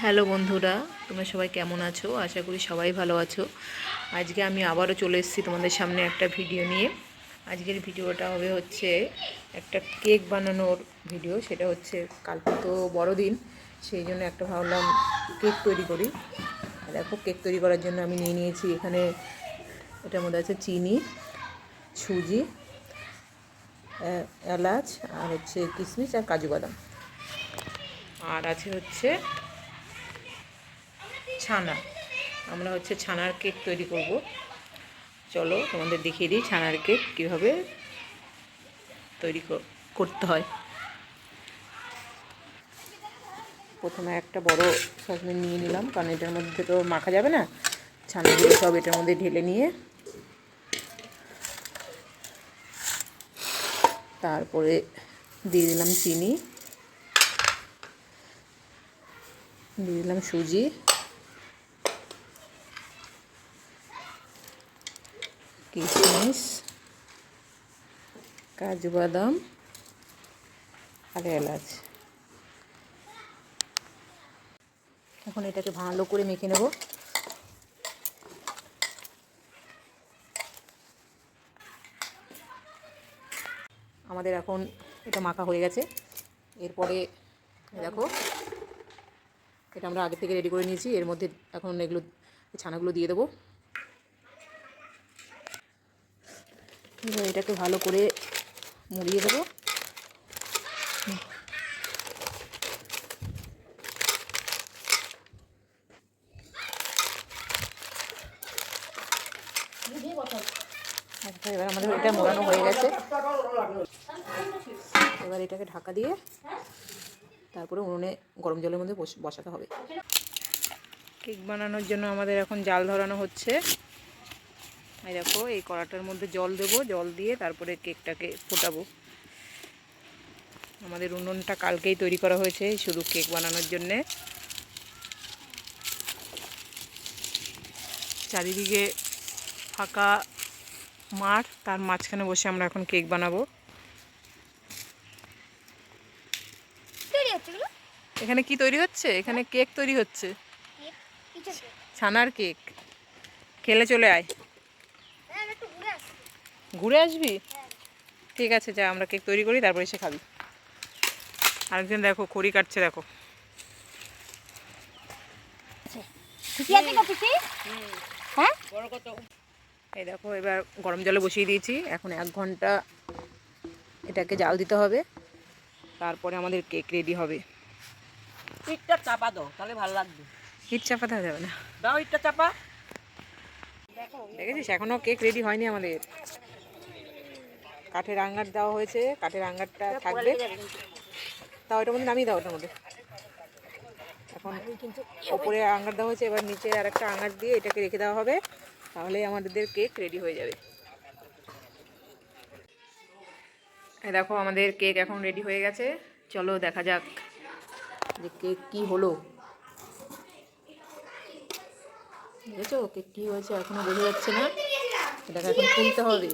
Hello বন্ধুরা, তোমরা সবাই কেমন আছো? আশা করি সবাই ভালো আছো। আজকে আমি আবারও চলে এসেছি তোমাদের সামনে একটা ভিডিও নিয়ে। আজকের ভিডিওটা হবে হচ্ছে একটা কেক বানানোর ভিডিও। সেটা হচ্ছে কালকে তো বড়দিন, সেই জন্য একটা ভাবলাম কেক তৈরি করি। দেখো, কেক তৈরি করার জন্য আমি নিয়ে নিয়েছি এখানে, এটার মধ্যে আছে চিনি, সুজি, এলাচ, আর হচ্ছে কিশমিশ আর কাজু বাদাম, আর আছে হচ্ছে ছানা। আমরা হচ্ছে ছানার কেক তৈরি করব। চলো তোমাদের দেখিয়ে দিই ছানার কেক কীভাবে তৈরি করতে হয়। প্রথমে একটা বড় সসপ্যান নিয়ে নিলাম, কারণ এটার মধ্যে তো মাখা যাবে না। ছানাগুলো সব এটার মধ্যে ঢেলে নিয়ে তারপরে দিয়ে দিলাম চিনি, দিয়ে দিলাম সুজি, কিশমিশ, কাজু বাদাম আর এলাচ। এখন এটাকে ভালো করে মেখে নেব। আমাদের এখন এটা মাখা হয়ে গেছে। এরপরে দেখো, এটা আমরা আগে থেকে রেডি করে নিয়েছি। এর মধ্যে এখন এগুলো ছানাগুলো দিয়ে দেবো। এটাকে ভালো করে মুড়িয়ে দেবো। এবার আমাদের এটা মোড়ানো হয়ে গেছে। এবার এটাকে ঢাকা দিয়ে তারপরে উনুনে গরম জলের মধ্যে বসাতে হবে। কেক বানানোর জন্য আমাদের এখন জাল ধরানো হচ্ছে। এই দেখো, এই কড়াটার মধ্যে জল দেবো, জল দিয়ে তারপরে কেকটাকে ফোটাবো। আমাদের উনুনটা কালকেই তৈরি করা হয়েছে শুধু কেক বানানোর জন্যে। চারিদিকে ফাঁকা মাঠ, তার মাঝখানে বসে আমরা এখন কেক বানাবো। এখানে কি তৈরি হচ্ছে? এখানে কেক তৈরি হচ্ছে, ছানার কেক। খেলে চলে আয়। ঘুরে আসবি? ঠিক আছে, যা, আমরা কেক তৈরি করি, তারপর এসে খাবি। আরেকজন দেখো খড়ি কাটছে, দেখো। এই দেখো, এবার গরম জলে বসিয়ে দিয়েছি। এখন 1 ঘন্টা এটাকে জাল দিতে হবে, তারপরে আমাদের কেক রেডি হবে। ইটটা চাপা দাও, তাহলে ভালো লাগবে। হিট চাপা দেওয়া যাবে না। দাও ইটটা চাপা। দেখেছিস, এখনো কেক রেডি হয়নি আমাদের। কাঠের আঙ্গার দেওয়া হয়েছে, কাঠের আঙ্গারটা থাকবে। তাও ওটার মধ্যে নামিয়ে দাও, ওটার মধ্যে। এখন ওপরে আঙ্গার দেওয়া হয়েছে, এবার নিচে আর একটা আঙ্গার দিয়ে এটাকে রেখে দেওয়া হবে, তাহলে আমাদের কেক রেডি হয়ে যাবে। এই দেখো, আমাদের কেক এখন রেডি হয়ে গেছে। চলো দেখা যাক যে কেক কি হলো। দেখেছো কেক কি হয়েছে? এখনো বোঝা যাচ্ছে না, এটাকে এখন তুলতে হবে।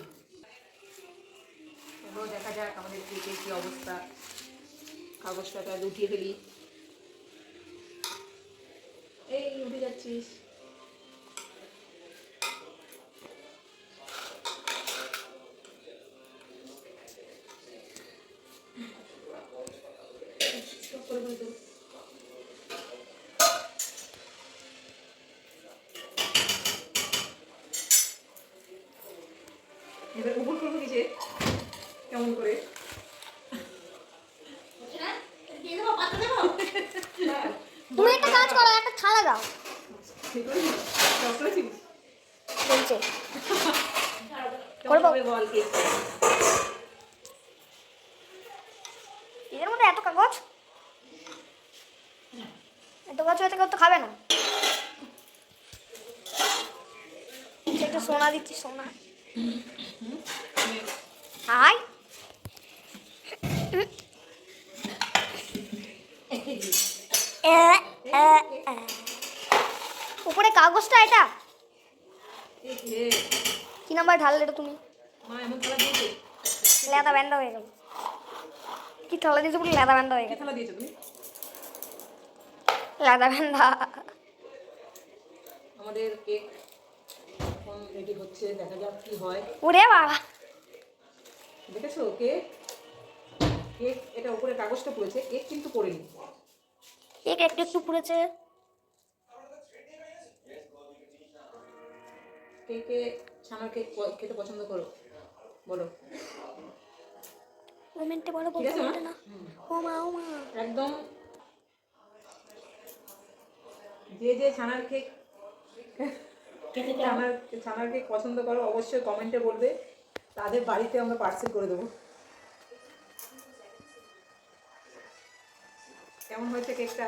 চলো দেখা যাক আমাদের কেকের কি অবস্থা। কাগজটাকে উঠিয়ে ফেলি। এই উঠে যাচ্ছিস। এবার উপর করবো কিসে? কেমন করে? তুমি একটা কাজ করো, একটা থালা দাও। বলছে করবো। এর মধ্যে এত কাগজ, এত কাগজ এত তো খাবে না। একটু সোনা দিচ্ছি, সোনা। হাই, উপরে কাগজটা এটা কি নাম্বার ঢাললে এটা তুমি? লেদা ব্যান্ড হয়ে গেল। কি থালা দিয়েছো বলে লেদা ব্যান্ড হয়ে গেল? লাদা ভেন্দা। আমাদের কেক এখন রেডি হচ্ছে, দেখা যাক কি হয়। ওরে বাবা, দেখেছো কেক? কেক এটা উপরে কাগজটা পড়েছে, কেক কিন্তু পড়েনি। কেক একটু একটু পুড়েছে। কেকে ছানার কেক খেতে পছন্দ করো? বলো। কমেন্টে বলো, ঠিক বলতে আছে মা? পারবে না। ও মা, ও মা। একদম যে ছানার কেক ছানার ছানার কেক পছন্দ করো অবশ্যই কমেন্টে বলবে, তাদের বাড়িতে আমরা পার্সেল করে দেবো। কেমন হয়েছে কেকটা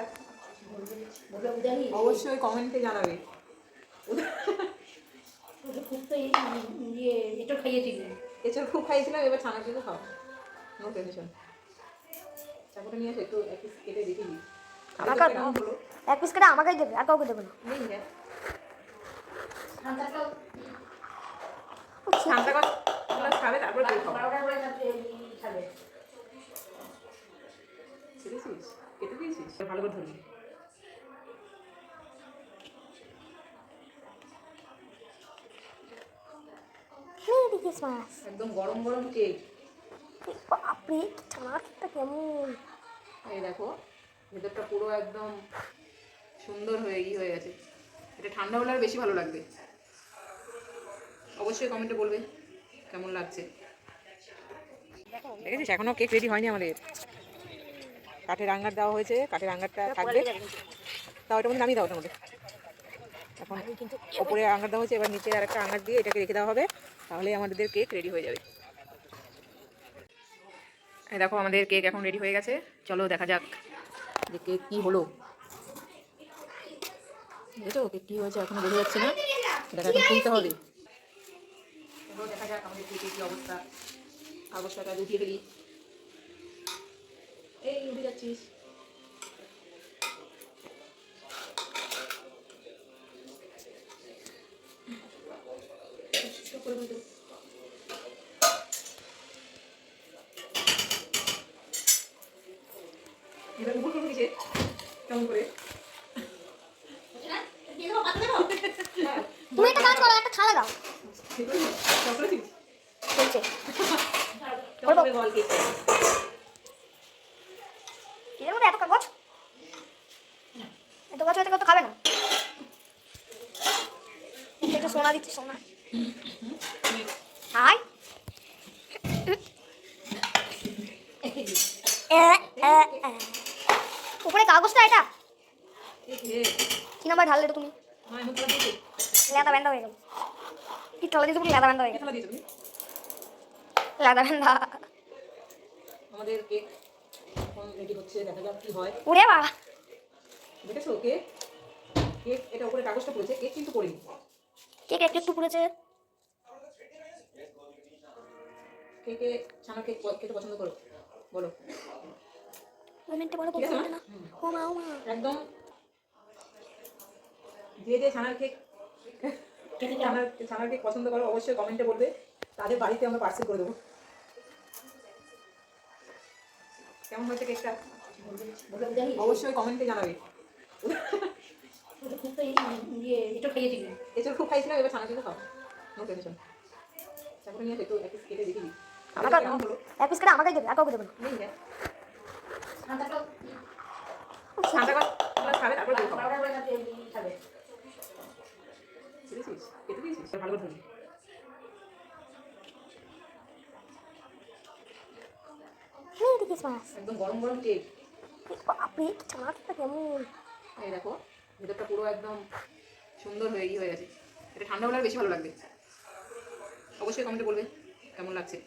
অবশ্যই কমেন্টে জানাবে। এছাড়া খুব খাইয়েছিলাম, এবার ছানা কেকও খাও, নো টেনশন। চাকুটা নিয়ে আসো, একটু এক পিস কেটে দেখে দিই আমাকে কেমন হলো। এক পিস করে আমাকেই দেবে, আর কাউকে দেবে না। নেই হ্যাঁ, ঠান্ডা করে খাবে তারপরে কেক খাবো। ছেড়েছিস, কেটে দিয়েছিস, ভালো করে ধরবি। Merry Christmas. একদম গরম গরম কেক। বাপরে, ছানাটা কেমন! এই দেখো ভেতরটা পুরো একদম সুন্দর হয়ে গেছে। এটা ঠান্ডা হলে আর বেশি ভালো লাগবে। অবশ্যই কমেন্টে বলবে কেমন লাগছে। দেখেছিস এখনো কেক রেডি হয়নি আমাদের। কাঠের আঙ্গার দেওয়া হয়েছে, কাঠের আঙ্গারটা থাকবে, তাও ওটার মধ্যে নামিয়ে দাও। ওটার মধ্যে এখন ওপরে আঙ্গার দেওয়া হয়েছে, এবার নিচে আর একটা আঙ্গার দিয়ে এটাকে রেখে দেওয়া হবে, তাহলে আমাদের কেক রেডি হয়ে যাবে। এই দেখো আমাদের কেক এখন রেডি হয়ে গেছে, চলো দেখা যাক যে কেক কী হলো। বুঝেছো কেক কী হয়েছে এখনো বোঝা যাচ্ছে না, দেখা এখন খুলতে হবে। এবার দেখা যাক আমাদের কেকের কী অবস্থা। কাগজটাটা উঠিয়ে ফেলি। এই উঠে যাচ্ছিস। এবার উপর করে দিছে কেমন করে। তুমি একটা কাজ করো, একটা থালা দাও। চলছে। বল কেক এর মধ্যে এত কাগজ, এত কাগজ হয়তো খাবে না। একটু সোনা দিচ্ছি, সোনা। হাই, উপরে কাগজটা এটা কি নাম্বার ঢাললে তুমি? লেদা ব্যান্ডা হয়ে গেল। কি ঠলা দিয়েছে, লেদা ব্যান্ডা হয়ে গেল। লেদা ব্যান্ডা। আমাদের কেক এখন রেডি হচ্ছে, দেখা যাক কি হয়। ওরে বাবা, দেখেছো কেক? কেক এটা উপরে কাগজটা পড়েছে, কেক কিন্তু পড়েনি। কেক একটু একটু পুড়েছে। কেকে ছানার কেক খেতে পছন্দ করো? বলো। কমেন্টে বলো, বলতে পারবে না। ও মা, ও মা। একদম যে ছানার কেক ছানার কেক পছন্দ করো অবশ্যই কমেন্টে বলবে, তাদের বাড়িতে আমরা পার্সেল করে দেবো। কেমন হয়েছে কেকটা অবশ্যই কমেন্টে জানাবে। এছাড়া খুব খাইয়েছিলাম, এবার ছানা কেকও খাও, নো টেনশন। চাকুটা নিয়ে আসো, একটু এক পিস কেটে দেখে দিই আমাকে কেমন হলো। এক পিস করে আমাকেই দেবে, আর কাউকে দেবে না। নেই হ্যাঁ, ঠান্ডা করে খাবে তারপরে কেক খাবো। ছেড়েছিস, কেটে দিয়েছিস, ভালো করে ধরবি। Merry Christmas. একদম গরম গরম কেক। বাপরে, ছানাটা কেমন! এই দেখো ভেতরটা পুরো একদম সুন্দর হয়ে গেছে। এটা ঠান্ডা হলে আর বেশি ভালো লাগবে। অবশ্যই কমেন্টে বলবে কেমন লাগছে।